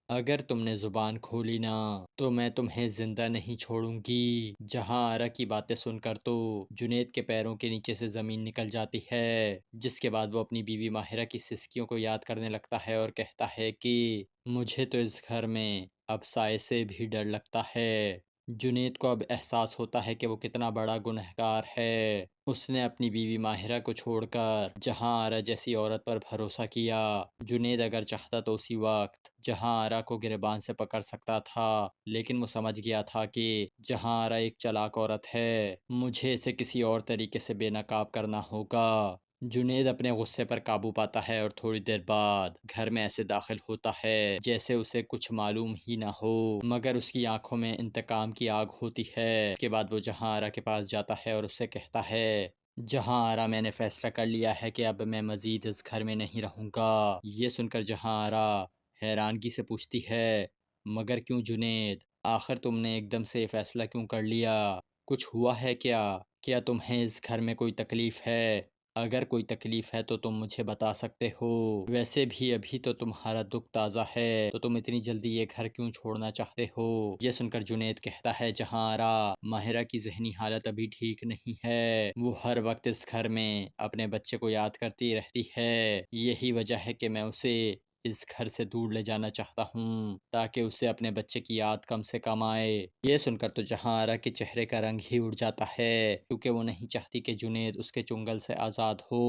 اگر تم نے زبان کھولی نا تو میں تمہیں زندہ نہیں چھوڑوں گی۔ جہاں آرا کی باتیں سن کر تو جنید کے پیروں کے نیچے سے زمین نکل جاتی ہے، جس کے بعد وہ اپنی بیوی ماہرہ کی سسکیوں کو یاد کرنے لگتا ہے اور کہتا ہے کہ مجھے تو اس گھر میں اب سائے سے بھی ڈر لگتا ہے۔ جنید کو اب احساس ہوتا ہے کہ وہ کتنا بڑا گنہگار ہے، اس نے اپنی بیوی ماہرہ کو چھوڑ کر جہاں آرا جیسی عورت پر بھروسہ کیا۔ جنید اگر چاہتا تو اسی وقت جہاں آرا کو گریبان سے پکڑ سکتا تھا، لیکن وہ سمجھ گیا تھا کہ جہاں آرا ایک چلاک عورت ہے، مجھے اسے کسی اور طریقے سے بے نقاب کرنا ہوگا۔ جنید اپنے غصے پر قابو پاتا ہے اور تھوڑی دیر بعد گھر میں ایسے داخل ہوتا ہے جیسے اسے کچھ معلوم ہی نہ ہو، مگر اس کی آنکھوں میں انتقام کی آگ ہوتی ہے۔ اس کے بعد وہ جہاں آرا کے پاس جاتا ہے اور اس سے کہتا ہے، جہاں آرا میں نے فیصلہ کر لیا ہے کہ اب میں مزید اس گھر میں نہیں رہوں گا۔ یہ سن کر جہاں آرا حیرانگی سے پوچھتی ہے، مگر کیوں جنید؟ آخر تم نے ایک دم سے یہ فیصلہ کیوں کر لیا؟ کچھ ہوا ہے کیا؟ کیا تمہیں اس گھر میں کوئی تکلیف ہے؟ اگر کوئی تکلیف ہے تو تم مجھے بتا سکتے ہو، ویسے بھی ابھی تو تمہارا دکھ تازہ ہے، تو تم اتنی جلدی یہ گھر کیوں چھوڑنا چاہتے ہو؟ یہ سن کر جنید کہتا ہے جہاں آرا، ماہرہ کی ذہنی حالت ابھی ٹھیک نہیں ہے، وہ ہر وقت اس گھر میں اپنے بچے کو یاد کرتی رہتی ہے، یہی وجہ ہے کہ میں اسے اس گھر سے دور لے جانا چاہتا ہوں تاکہ اسے اپنے بچے کی یاد کم سے کم آئے۔ یہ سن کر تو جہاں آرا کے چہرے کا رنگ ہی اڑ جاتا ہے، کیونکہ وہ نہیں چاہتی کہ جنید اس کے چنگل سے آزاد ہو،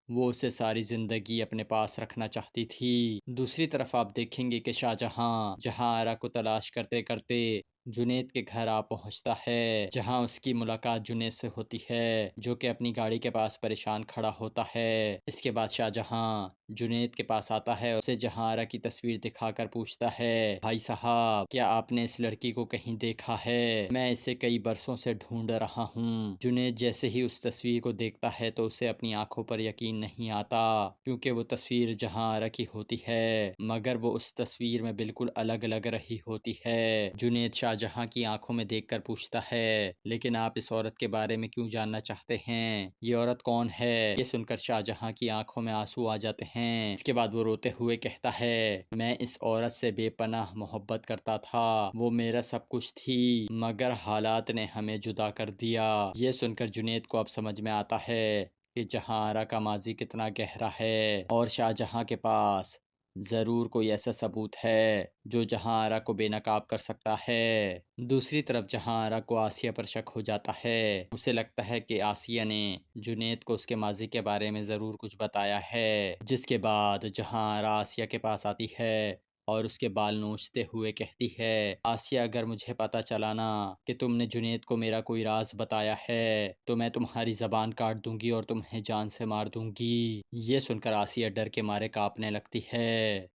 وہ اسے ساری زندگی اپنے پاس رکھنا چاہتی تھی۔ دوسری طرف آپ دیکھیں گے کہ جہاں آرا کو تلاش کرتے کرتے جنید کے گھر آ پہنچتا ہے، جہاں اس کی ملاقات جنید سے ہوتی ہے، جو کہ اپنی گاڑی کے پاس پریشان کھڑا ہوتا ہے۔ اس کے بعد شاہ جہاں جنید کے پاس آتا ہے، اسے جہاں آرا کی تصویر دکھا کر پوچھتا ہے، بھائی صاحب کیا آپ نے اس لڑکی کو کہیں دیکھا ہے؟ میں اسے کئی برسوں سے ڈھونڈ رہا ہوں۔ جنید جیسے ہی اس تصویر کو دیکھتا ہے تو اسے اپنی آنکھوں پر یقین نہیں آتا، کیونکہ وہ تصویر جہاں آرا کی ہوتی ہے، مگر وہ اس تصویر میں بالکل الگ لگ رہی ہوتی ہے۔ جنید شاہ جہاں کی آنکھوں میں دیکھ کر پوچھتا ہے، لیکن آپ اس عورت کے بارے میں کیوں جاننا چاہتے ہیں؟ یہ عورت کون ہے؟ یہ سن کر شاہ جہاں کی آنکھوں میں آنسو آ جاتے ہیں۔ اس کے بعد وہ روتے ہوئے کہتا ہے، میں اس عورت سے بے پناہ محبت کرتا تھا، وہ میرا سب کچھ تھی، مگر حالات نے ہمیں جدا کر دیا۔ یہ سن کر جنید کو اب سمجھ میں آتا ہے کہ جہاں آرا کا ماضی کتنا گہرا ہے، اور شاہ جہاں کے پاس ضرور کوئی ایسا ثبوت ہے جو جہاں آرا کو بے نقاب کر سکتا ہے۔ دوسری طرف جہاں آرا کو آسیہ پر شک ہو جاتا ہے، اسے لگتا ہے کہ آسیہ نے جنید کو اس کے ماضی کے بارے میں ضرور کچھ بتایا ہے، جس کے بعد جہاں آرا آسیہ کے پاس آتی ہے اور اس کے بال نوچتے ہوئے کہتی ہے، آسیہ اگر مجھے پتا چلا نا کہ تم نے جنید کو میرا کوئی راز بتایا ہے تو میں تمہاری زبان کاٹ دوں گی اور تمہیں جان سے مار دوں گی۔ یہ سن کر آسیہ ڈر کے مارے کانپنے لگتی ہے۔